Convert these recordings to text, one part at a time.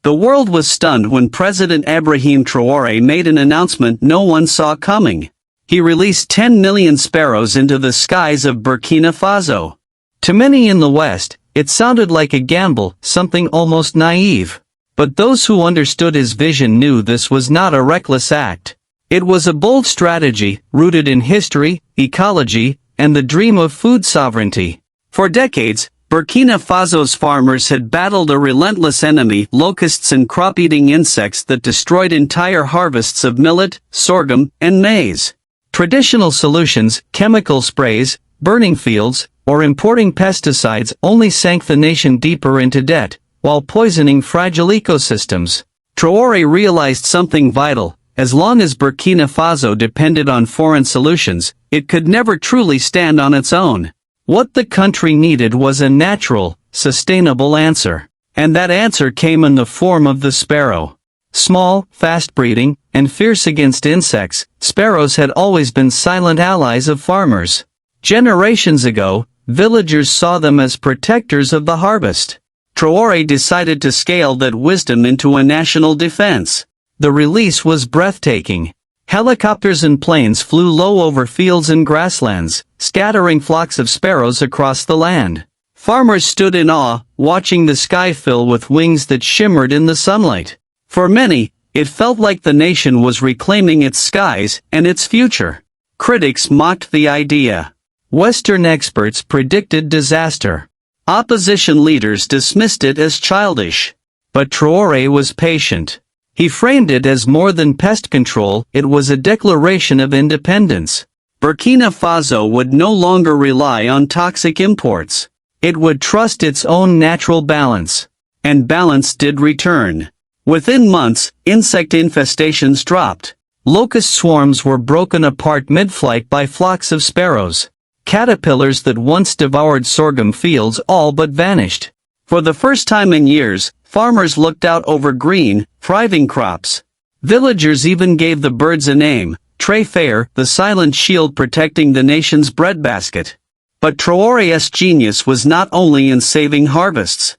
The world was stunned when President Ibrahim Traoré made an announcement no one saw coming. He released 10 million sparrows into the skies of Burkina Faso. To many in the West, it sounded like a gamble, something almost naive. But those who understood his vision knew this was not a reckless act. It was a bold strategy, rooted in history, ecology, and the dream of food sovereignty. For decades, Burkina Faso's farmers had battled a relentless enemy, locusts and crop-eating insects that destroyed entire harvests of millet, sorghum, and maize. Traditional solutions, chemical sprays, burning fields, or importing pesticides only sank the nation deeper into debt, while poisoning fragile ecosystems. Traoré realized something vital: as long as Burkina Faso depended on foreign solutions, it could never truly stand on its own. What the country needed was a natural, sustainable answer. And that answer came in the form of the sparrow. Small, fast-breeding, and fierce against insects, sparrows had always been silent allies of farmers. Generations ago, villagers saw them as protectors of the harvest. Traoré decided to scale that wisdom into a national defense. The release was breathtaking. Helicopters and planes flew low over fields and grasslands, scattering flocks of sparrows across the land. Farmers stood in awe, watching the sky fill with wings that shimmered in the sunlight. For many, it felt like the nation was reclaiming its skies and its future. Critics mocked the idea. Western experts predicted disaster. Opposition leaders dismissed it as childish. But Traoré was patient. He framed it as more than pest control, it was a declaration of independence. Burkina Faso would no longer rely on toxic imports. It would trust its own natural balance. And balance did return. Within months, insect infestations dropped. Locust swarms were broken apart mid-flight by flocks of sparrows. Caterpillars that once devoured sorghum fields all but vanished. For the first time in years, farmers looked out over green, thriving crops. Villagers even gave the birds a name, Traoré, the silent shield protecting the nation's breadbasket. But Traoré's genius was not only in saving harvests.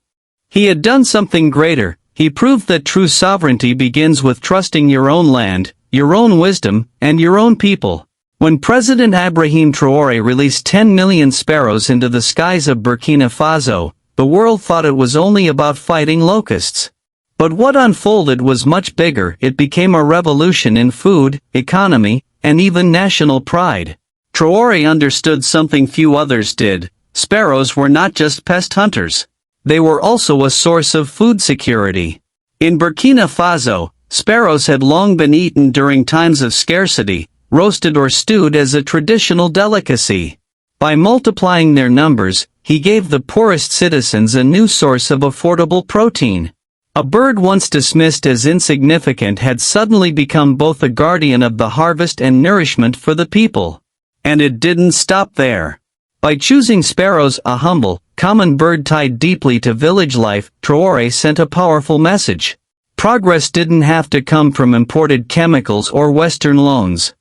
He had done something greater. He proved that true sovereignty begins with trusting your own land, your own wisdom, and your own people. When President Ibrahim Traoré released 10 million sparrows into the skies of Burkina Faso, the world thought it was only about fighting locusts. But what unfolded was much bigger. It became a revolution in food, economy, and even national pride. Traoré understood something few others did. Sparrows were not just pest hunters. They were also a source of food security. In Burkina Faso, sparrows had long been eaten during times of scarcity, roasted or stewed as a traditional delicacy. By multiplying their numbers, he gave the poorest citizens a new source of affordable protein. A bird once dismissed as insignificant had suddenly become both a guardian of the harvest and nourishment for the people. And it didn't stop there. By choosing sparrows, a humble, common bird tied deeply to village life, Traoré sent a powerful message. Progress didn't have to come from imported chemicals or Western loans.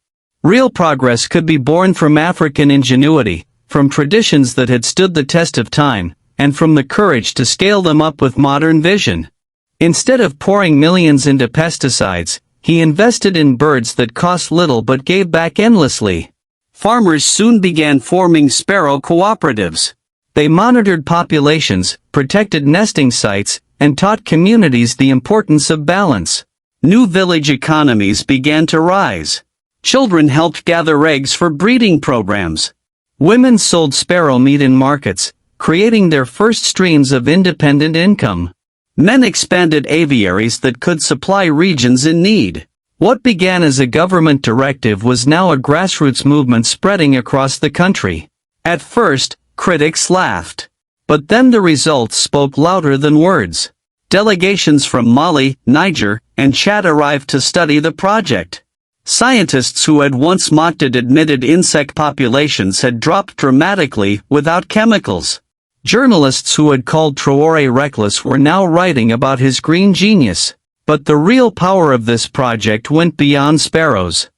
Real progress could be born from African ingenuity, from traditions that had stood the test of time, and from the courage to scale them up with modern vision. Instead of pouring millions into pesticides, he invested in birds that cost little but gave back endlessly. Farmers soon began forming sparrow cooperatives. They monitored populations, protected nesting sites, and taught communities the importance of balance. New village economies began to rise. Children helped gather eggs for breeding programs. Women sold sparrow meat in markets, creating their first streams of independent income. Men expanded aviaries that could supply regions in need. What began as a government directive was now a grassroots movement spreading across the country. At first, critics laughed. But then the results spoke louder than words. Delegations from Mali, Niger, and Chad arrived to study the project. Scientists who had once mocked it admitted insect populations had dropped dramatically without chemicals. Journalists who had called Traoré reckless were now writing about his green genius. But the real power of this project went beyond sparrows.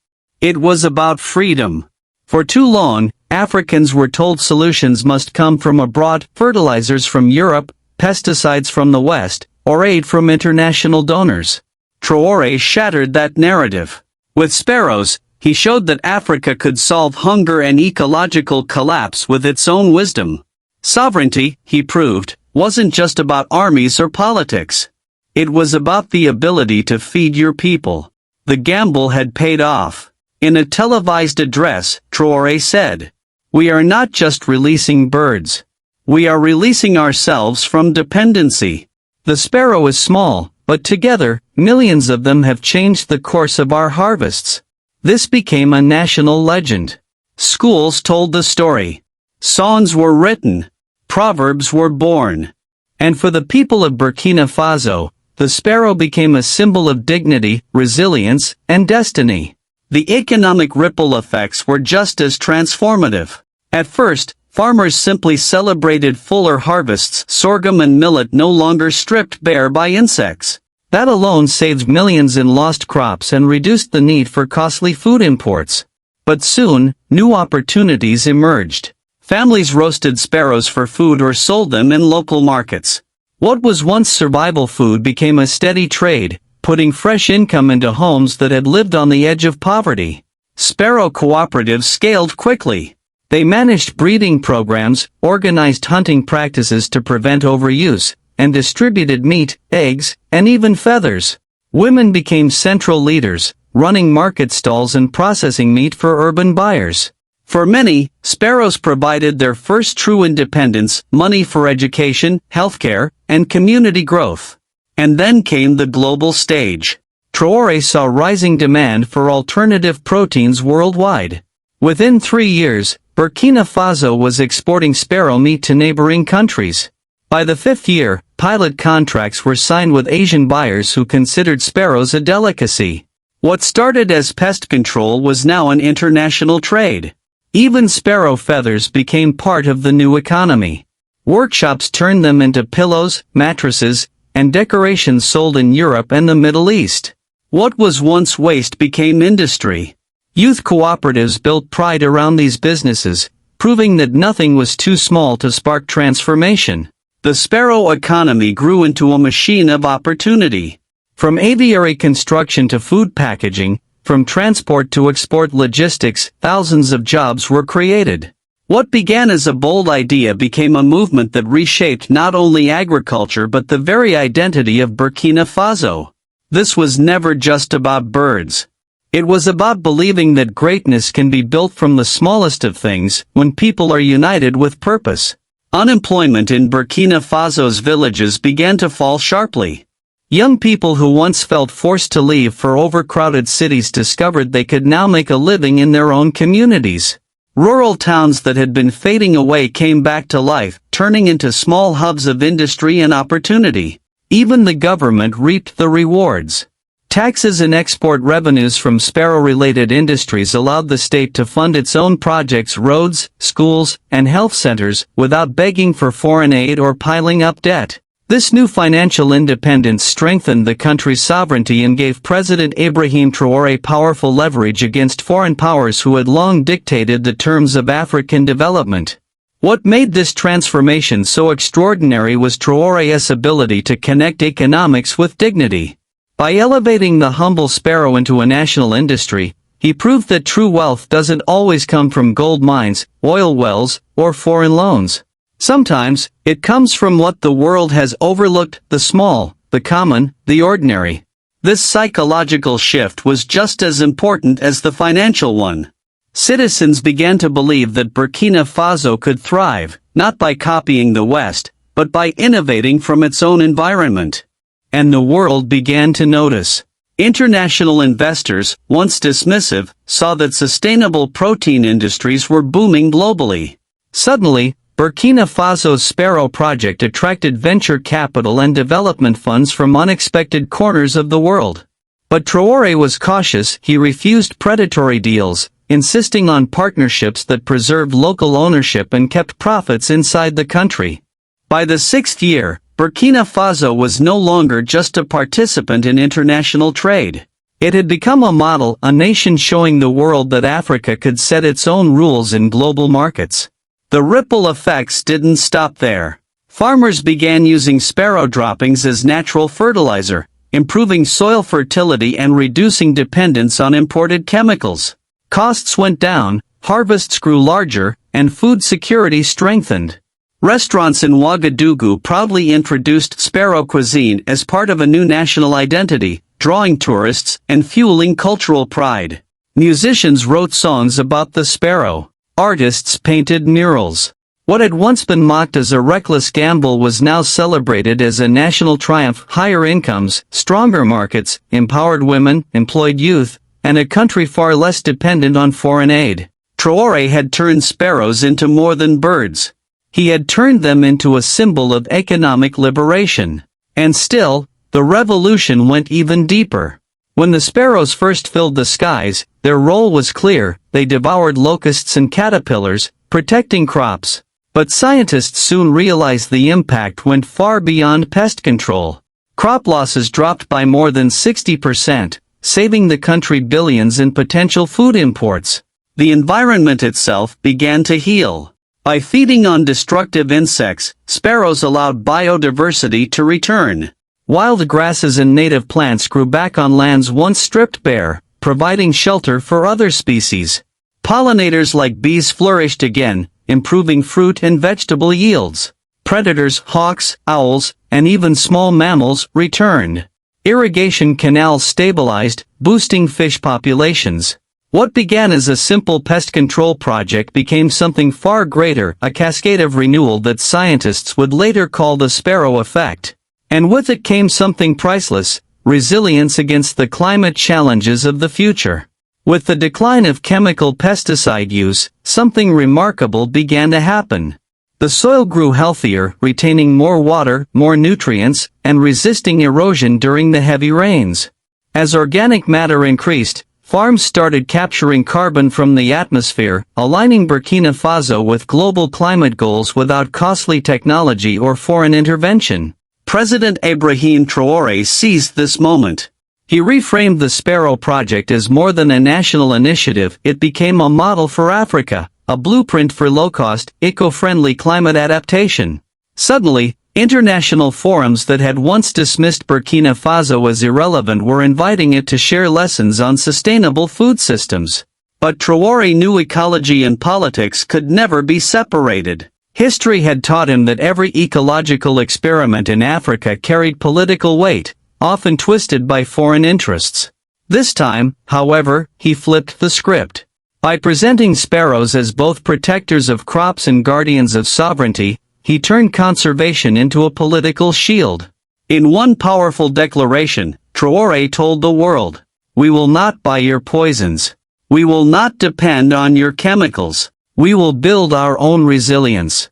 It was about freedom. For too long, Africans were told solutions must come from abroad, fertilizers from Europe, pesticides from the West, or aid from international donors. Traoré shattered that narrative. With sparrows, he showed that Africa could solve hunger and ecological collapse with its own wisdom. Sovereignty, he proved, wasn't just about armies or politics. It was about the ability to feed your people. The gamble had paid off. In a televised address, Traoré said, "We are not just releasing birds. We are releasing ourselves from dependency. The sparrow is small, but together, millions of them have changed the course of our harvests." This became a national legend. Schools told the story. Songs were written. Proverbs were born. And for the people of Burkina Faso, the sparrow became a symbol of dignity, resilience, and destiny. The economic ripple effects were just as transformative. At first, farmers simply celebrated fuller harvests. Sorghum and millet no longer stripped bare by insects. That alone saved millions in lost crops and reduced the need for costly food imports. But soon, new opportunities emerged. Families roasted sparrows for food or sold them in local markets. What was once survival food became a steady trade, putting fresh income into homes that had lived on the edge of poverty. Sparrow cooperatives scaled quickly. They managed breeding programs, organized hunting practices to prevent overuse, and distributed meat, eggs, and even feathers. Women became central leaders, running market stalls and processing meat for urban buyers. For many, sparrows provided their first true independence, money for education, healthcare, and community growth. And then came the global stage. Traoré saw rising demand for alternative proteins worldwide. Within 3 years, Burkina Faso was exporting sparrow meat to neighboring countries. By the 5th year, pilot contracts were signed with Asian buyers who considered sparrows a delicacy. What started as pest control was now an international trade. Even sparrow feathers became part of the new economy. Workshops turned them into pillows, mattresses, and decorations sold in Europe and the Middle East. What was once waste became industry. Youth cooperatives built pride around these businesses, proving that nothing was too small to spark transformation. The sparrow economy grew into a machine of opportunity. From aviary construction to food packaging, from transport to export logistics, thousands of jobs were created. What began as a bold idea became a movement that reshaped not only agriculture but the very identity of Burkina Faso. This was never just about birds. It was about believing that greatness can be built from the smallest of things when people are united with purpose. Unemployment in Burkina Faso's villages began to fall sharply. Young people who once felt forced to leave for overcrowded cities discovered they could now make a living in their own communities. Rural towns that had been fading away came back to life, turning into small hubs of industry and opportunity. Even the government reaped the rewards. Taxes and export revenues from sparrow-related industries allowed the state to fund its own projects, roads, schools, and health centers, without begging for foreign aid or piling up debt. This new financial independence strengthened the country's sovereignty and gave President Ibrahim Traoré powerful leverage against foreign powers who had long dictated the terms of African development. What made this transformation so extraordinary was Traoré's ability to connect economics with dignity. By elevating the humble sparrow into a national industry, he proved that true wealth doesn't always come from gold mines, oil wells, or foreign loans. Sometimes, it comes from what the world has overlooked: the small, the common, the ordinary. This psychological shift was just as important as the financial one. Citizens began to believe that Burkina Faso could thrive, not by copying the West, but by innovating from its own environment. And the world began to notice. International investors, once dismissive, saw that sustainable protein industries were booming globally. Suddenly, Burkina Faso's Sparrow project attracted venture capital and development funds from unexpected corners of the world. But Traoré was cautious. He refused predatory deals, insisting on partnerships that preserved local ownership and kept profits inside the country. By the 6th year, Burkina Faso was no longer just a participant in international trade. It had become a model, a nation showing the world that Africa could set its own rules in global markets. The ripple effects didn't stop there. Farmers began using sparrow droppings as natural fertilizer, improving soil fertility and reducing dependence on imported chemicals. Costs went down, harvests grew larger, and food security strengthened. Restaurants in Ouagadougou proudly introduced sparrow cuisine as part of a new national identity, drawing tourists and fueling cultural pride. Musicians wrote songs about the sparrow. Artists painted murals. What had once been mocked as a reckless gamble was now celebrated as a national triumph. Higher incomes, stronger markets, empowered women, employed youth, and a country far less dependent on foreign aid. Traoré had turned sparrows into more than birds. He had turned them into a symbol of economic liberation. And still, the revolution went even deeper. When the sparrows first filled the skies, their role was clear: they devoured locusts and caterpillars, protecting crops. But scientists soon realized the impact went far beyond pest control. Crop losses dropped by more than 60%, saving the country billions in potential food imports. The environment itself began to heal. By feeding on destructive insects, sparrows allowed biodiversity to return. Wild grasses and native plants grew back on lands once stripped bare, providing shelter for other species. Pollinators like bees flourished again, improving fruit and vegetable yields. Predators, hawks, owls, and even small mammals returned. Irrigation canals stabilized, boosting fish populations. What began as a simple pest control project became something far greater, a cascade of renewal that scientists would later call the sparrow effect. And with it came something priceless: resilience against the climate challenges of the future. With the decline of chemical pesticide use, something remarkable began to happen. The soil grew healthier, retaining more water, more nutrients, and resisting erosion during the heavy rains. As organic matter increased, farms started capturing carbon from the atmosphere, aligning Burkina Faso with global climate goals without costly technology or foreign intervention. President Ibrahim Traoré seized this moment. He reframed the Sparrow project as more than a national initiative. It became a model for Africa, a blueprint for low-cost, eco-friendly climate adaptation. Suddenly, international forums that had once dismissed Burkina Faso as irrelevant were inviting it to share lessons on sustainable food systems. But Traoré knew ecology and politics could never be separated. History had taught him that every ecological experiment in Africa carried political weight, often twisted by foreign interests. This time, however, he flipped the script. By presenting sparrows as both protectors of crops and guardians of sovereignty, he turned conservation into a political shield. In one powerful declaration, Traoré told the world, "We will not buy your poisons. We will not depend on your chemicals. We will build our own resilience."